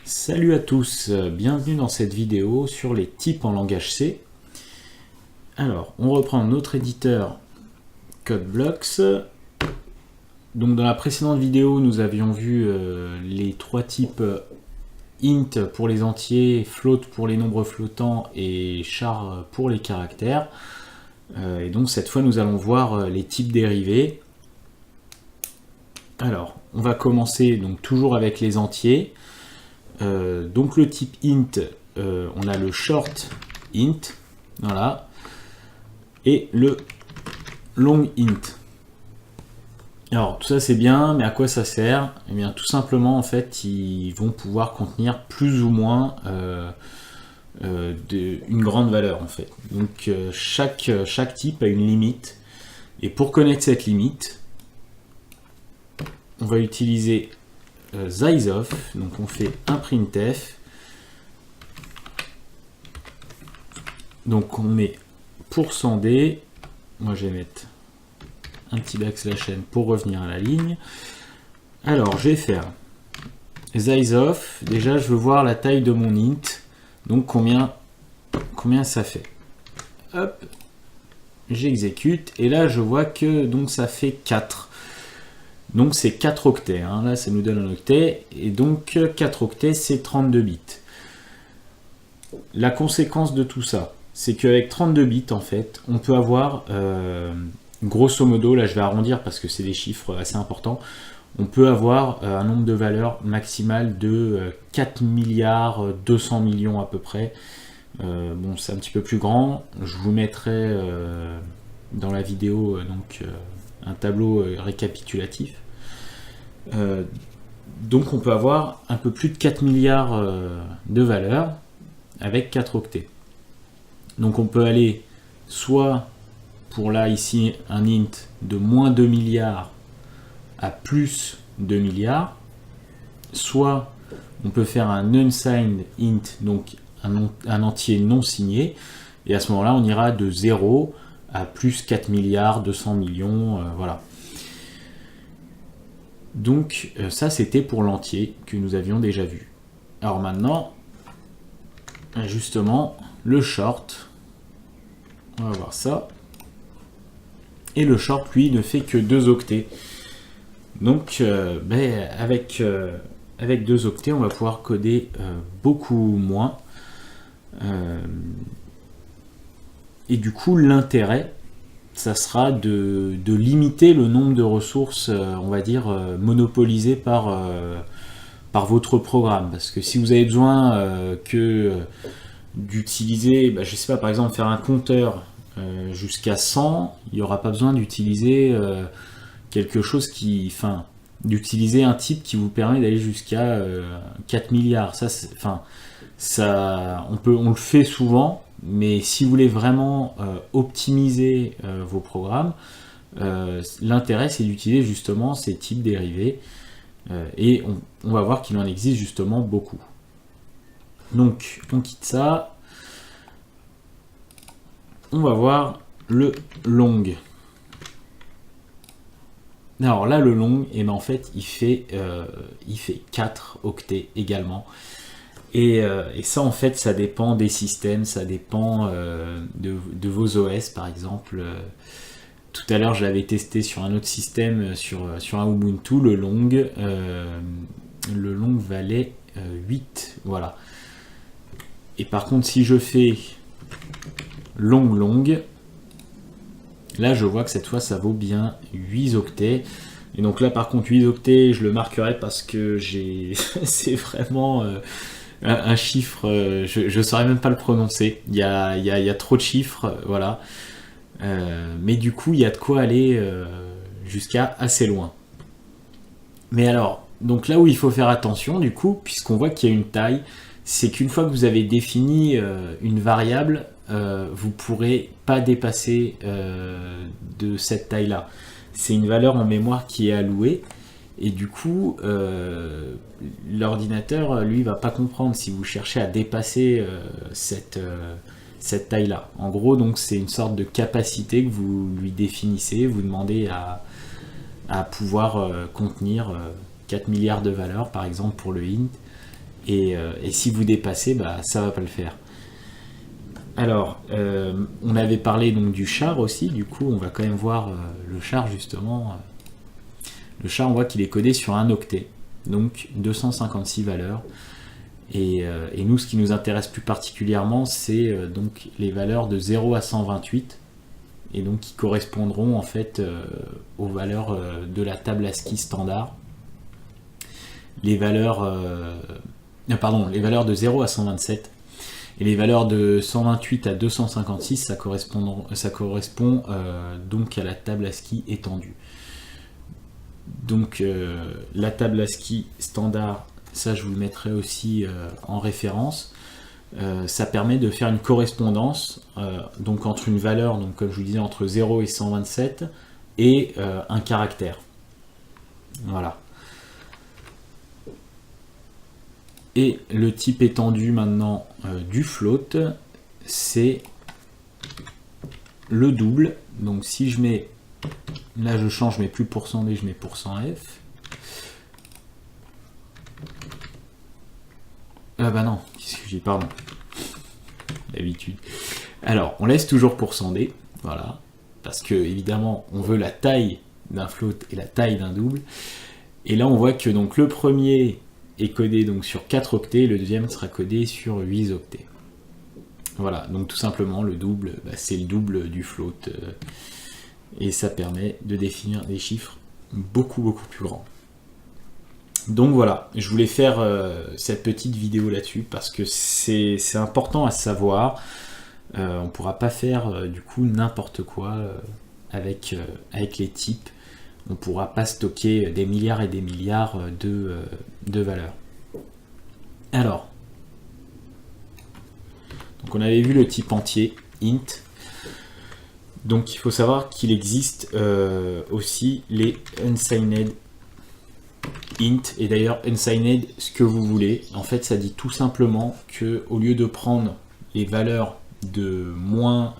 Salut à tous, bienvenue dans cette vidéo sur les types en langage C. Alors, on reprend notre éditeur CodeBlocks. Donc dans la précédente vidéo, nous avions vu les trois types int pour les entiers, float pour les nombres flottants et char pour les caractères. Et donc cette fois, nous allons voir les types dérivés. Alors, on va commencer donc toujours avec les entiers. Donc le type int, on a le short int, voilà, et le long int. Alors tout ça c'est bien, mais à quoi ça sert? Eh bien tout simplement en fait ils vont pouvoir contenir plus ou moins une grande valeur en fait. Donc chaque type a une limite, et pour connaître cette limite, on va utiliser sizeof, donc on fait un printf, donc on met %d, moi je vais mettre un petit backslash n pour revenir à la ligne. Alors je vais faire sizeof, déjà je veux voir la taille de mon int, donc combien ça fait. Hop, j'exécute, et là je vois que donc ça fait 4. Donc c'est 4 octets, hein. Là ça nous donne un octet, et donc 4 octets c'est 32 bits. La conséquence de tout ça, c'est qu'avec 32 bits en fait, on peut avoir, grosso modo, là je vais arrondir parce que c'est des chiffres assez importants, on peut avoir un nombre de valeurs maximal de 4 milliards 200 millions à peu près. Bon, c'est un petit peu plus grand, je vous mettrai dans la vidéo un tableau récapitulatif. Donc on peut avoir un peu plus de 4 milliards de valeurs avec 4 octets. Donc on peut aller soit pour là ici un int de moins 2 milliards à plus 2 milliards, soit on peut faire un unsigned int, donc un entier non signé, et à ce moment là on ira de 0 à plus 4 milliards 200 millions, voilà. Donc ça c'était pour l'entier que nous avions déjà vu. Alors maintenant, justement, le short, on va voir ça, et le short lui ne fait que 2 octets. Donc avec 2 octets on va pouvoir coder beaucoup moins. Et du coup l'intérêt, ça sera de limiter le nombre de ressources, on va dire, monopolisées par votre programme. Parce que si vous avez besoin d'utiliser, je sais pas, par exemple faire un compteur jusqu'à 100, il n'y aura pas besoin d'utiliser quelque chose d'utiliser un type qui vous permet d'aller jusqu'à 4 milliards. On le fait souvent, mais si vous voulez vraiment optimiser vos programmes, l'intérêt c'est d'utiliser justement ces types dérivés, et on va voir qu'il en existe justement beaucoup. Donc on quitte ça, on va voir le long. Alors là le long, en fait il fait 4 octets également. Et ça en fait ça dépend des systèmes, ça dépend de vos OS par exemple. Tout à l'heure je l'avais testé sur un autre système, sur un Ubuntu, le long valait 8, voilà. Et par contre si je fais long, là je vois que cette fois ça vaut bien 8 octets. Et donc là par contre 8 octets je le marquerai parce que c'est vraiment un chiffre, je saurais même pas le prononcer, il y a trop de chiffres, voilà. Mais du coup il y a de quoi aller jusqu'à assez loin. Mais alors, donc là où il faut faire attention du coup, puisqu'on voit qu'il y a une taille, c'est qu'une fois que vous avez défini une variable, vous pourrez pas dépasser de cette taille là. C'est une valeur en mémoire qui est allouée. Et du coup, l'ordinateur, lui, va pas comprendre si vous cherchez à dépasser cette taille-là. En gros, donc, c'est une sorte de capacité que vous lui définissez. Vous demandez à pouvoir contenir 4 milliards de valeurs, par exemple, pour le int. et si vous dépassez, bah, ça va pas le faire. Alors, on avait parlé donc du char aussi, du coup on va quand même voir le char justement. Le char, on voit qu'il est codé sur un octet, donc 256 valeurs. Et nous, ce qui nous intéresse plus particulièrement, c'est donc les valeurs de 0 à 128, et donc qui correspondront en fait aux valeurs de la table ASCII standard. Les valeurs, les valeurs de 0 à 127. Et les valeurs de 128 à 256, ça correspond donc à la table ASCII étendue. Donc la table ASCII standard, ça je vous le mettrai aussi en référence. Ça permet de faire une correspondance donc entre une valeur, donc comme je vous disais, entre 0 et 127 et un caractère. Voilà. Et le type étendu maintenant du float, c'est le double. Donc si je mets, là je change, je mets plus %d, je mets %f. Ah bah non, qu'est-ce que j'ai, pardon. D'habitude. Alors, on laisse toujours %d, voilà, parce que évidemment, on veut la taille d'un float et la taille d'un double. Et là, on voit que donc le premier est codé donc sur 4 octets, le deuxième sera codé sur 8 octets. Voilà, donc tout simplement, le double, bah, c'est le double du float. Et ça permet de définir des chiffres beaucoup plus grands. Donc voilà, je voulais faire cette petite vidéo là-dessus parce que c'est important à savoir. On ne pourra pas faire du coup n'importe quoi avec les types. On ne pourra pas stocker des milliards et des milliards de valeurs. Alors, donc on avait vu le type entier, int. Donc il faut savoir qu'il existe aussi les unsigned int, et d'ailleurs unsigned, ce que vous voulez. En fait, ça dit tout simplement que au lieu de prendre les valeurs de moins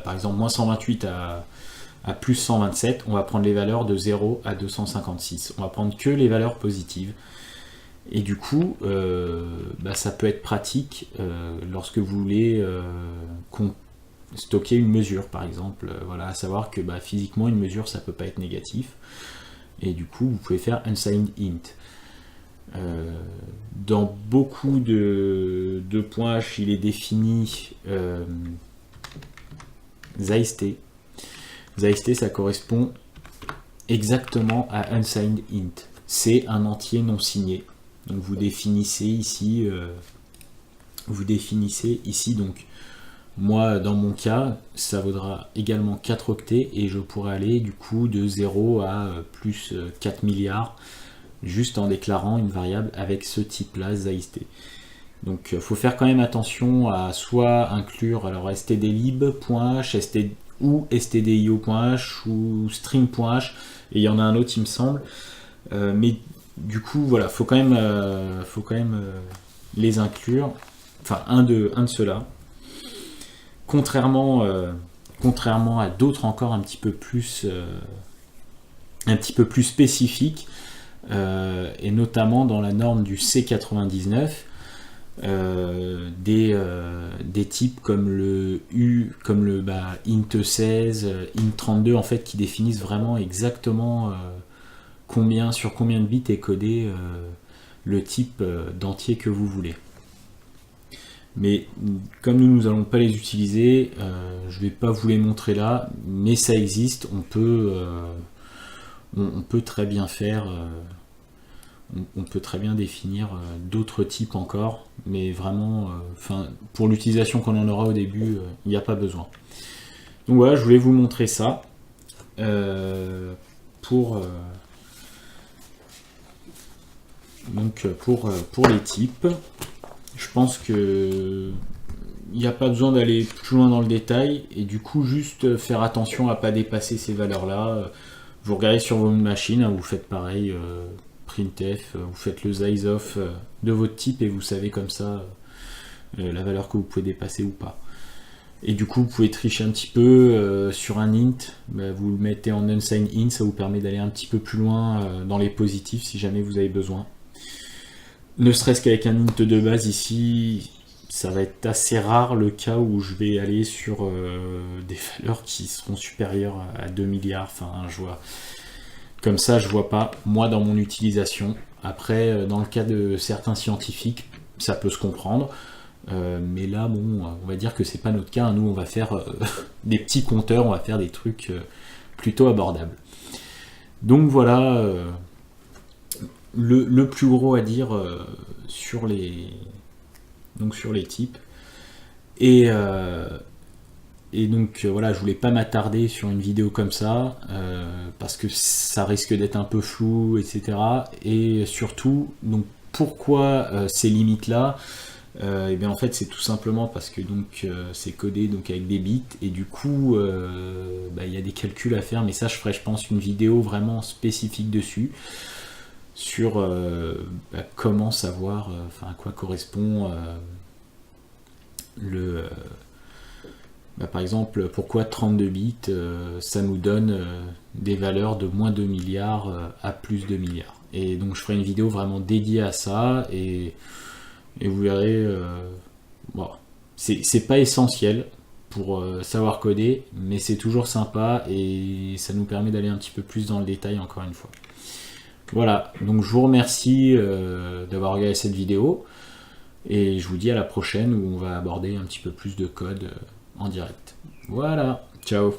par exemple moins 128 à plus 127, on va prendre les valeurs de 0 à 256. On va prendre que les valeurs positives. Et du coup, ça peut être pratique lorsque vous voulez stocker une mesure, par exemple. Voilà, à savoir que physiquement, une mesure, ça peut pas être négatif. Et du coup, vous pouvez faire unsigned int. Dans beaucoup de points H, il est défini ZAST. ZAST, ça correspond exactement à unsigned int. C'est un entier non signé. Donc vous définissez ici, donc moi dans mon cas, ça vaudra également 4 octets et je pourrais aller du coup de 0 à plus 4 milliards juste en déclarant une variable avec ce type là, ZAST. Donc il faut faire quand même attention à soit inclure alors stdlib.h ou stdio.h ou string.h, et il y en a un autre il me semble, mais du coup voilà, faut quand même les inclure, enfin un de ceux-là, contrairement à d'autres encore un petit peu plus spécifiques, et notamment dans la norme du C99, des types comme le int16, int32 en fait, qui définissent vraiment exactement sur combien de bits est codé le type d'entier que vous voulez. Mais comme nous n'allons pas les utiliser, je ne vais pas vous les montrer là, mais ça existe, on peut très bien faire, on peut très bien définir d'autres types encore, mais vraiment, pour l'utilisation qu'on en aura au début, il n'y a pas besoin. Donc voilà, je voulais vous montrer ça pour les types. Je pense que il n'y a pas besoin d'aller plus loin dans le détail, et du coup juste faire attention à ne pas dépasser ces valeurs là. Vous regardez sur vos machines, vous faites pareil, printf, vous faites le sizeof de votre type et vous savez comme ça la valeur que vous pouvez dépasser ou pas. Et du coup vous pouvez tricher un petit peu sur un int, vous le mettez en unsigned int, ça vous permet d'aller un petit peu plus loin dans les positifs si jamais vous avez besoin. ne serait-ce qu'avec un int de base ici, ça va être assez rare le cas où je vais aller sur des valeurs qui seront supérieures à 2 milliards. Enfin, je vois. Comme ça, je vois pas, moi, dans mon utilisation. Après, dans le cas de certains scientifiques, ça peut se comprendre. Mais là, bon, on va dire que c'est pas notre cas. Nous, on va faire des petits compteurs, on va faire des trucs plutôt abordables. Donc voilà, le plus gros à dire sur les types. Et donc voilà, je voulais pas m'attarder sur une vidéo comme ça parce que ça risque d'être un peu flou, etc. Et surtout, donc pourquoi ces limites là? Et bien en fait c'est tout simplement parce que donc c'est codé donc avec des bits et du coup il y a des calculs à faire, mais ça je ferai je pense une vidéo vraiment spécifique dessus sur comment savoir à quoi correspond le par exemple pourquoi 32 bits ça nous donne des valeurs de moins 2 milliards à plus 2 milliards, et donc je ferai une vidéo vraiment dédiée à ça, et vous verrez, bon, c'est pas essentiel pour savoir coder, mais c'est toujours sympa et ça nous permet d'aller un petit peu plus dans le détail encore une fois. Voilà, donc je vous remercie d'avoir regardé cette vidéo et je vous dis à la prochaine où on va aborder un petit peu plus de code en direct. Voilà, ciao.